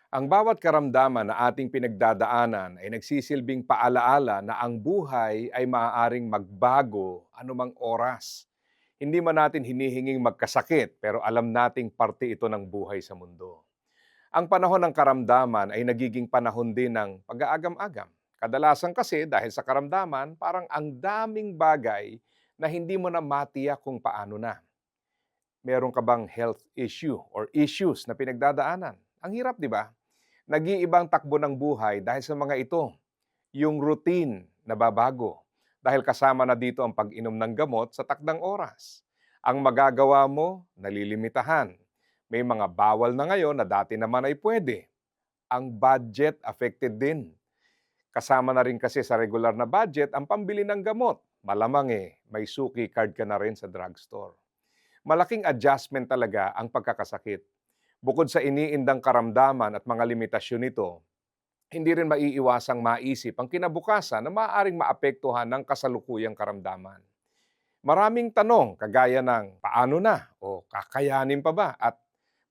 Ang bawat karamdaman na ating pinagdadaanan ay nagsisilbing paalaala na ang buhay ay maaaring magbago anumang oras. Hindi man natin hinihinging magkasakit pero alam nating parte ito ng buhay sa mundo. Ang panahon ng karamdaman ay nagiging panahon din ng pag-aagam-agam. Kadalasan kasi dahil sa karamdaman, parang ang daming bagay na hindi mo na matiyak kung paano na. Meron ka bang health issue or issues na pinagdadaanan? Ang hirap, di ba? Nag-iibang takbo ng buhay dahil sa mga ito. Yung routine nababago dahil kasama na dito ang pag-inom ng gamot sa takdang oras. Ang magagawa mo, nalilimitahan. May mga bawal na ngayon na dati naman ay pwede. Ang budget affected din. Kasama na rin kasi sa regular na budget ang pambili ng gamot. Malamang may suki card ka na rin sa drugstore. Malaking adjustment talaga ang pagkakasakit. Bukod sa iniindang karamdaman at mga limitasyon nito, hindi rin maiiwasang maisip ang kinabukasan na maaaring maapektuhan ng kasalukuyang karamdaman. Maraming tanong kagaya ng paano na o kakayanin pa ba at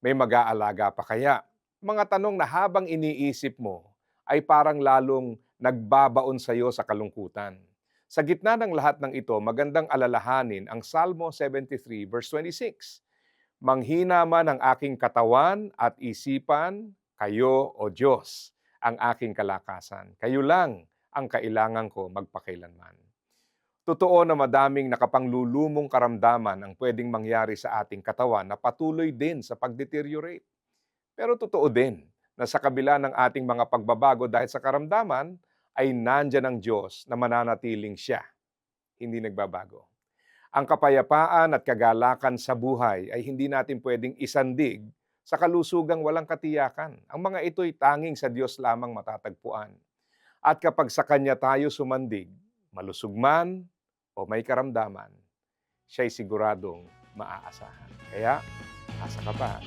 may mag-aalaga pa kaya? Mga tanong na habang iniisip mo ay parang lalong nagbabaon sa iyo sa kalungkutan. Sa gitna ng lahat ng ito, magandang alalahanin ang Salmo 73 verse 26. Manghina man ang aking katawan at isipan, kayo, O Diyos, ang aking kalakasan. Kayo lang ang kailangan ko magpakailanman. Totoo na madaming nakapanglulumong karamdaman ang pwedeng mangyari sa ating katawan na patuloy din sa pagdeteriorate. Pero totoo din na sa kabila ng ating mga pagbabago dahil sa karamdaman, ay nandyan ang Diyos na mananatiling siya, hindi nagbabago. Ang kapayapaan at kagalakan sa buhay ay hindi natin pwedeng isandig sa kalusugang walang katiyakan. Ang mga ito'y tanging sa Diyos lamang matatagpuan. At kapag sa Kanya tayo sumandig, malusog man o may karamdaman, siya'y siguradong maaasahan. Kaya, asa ka pa.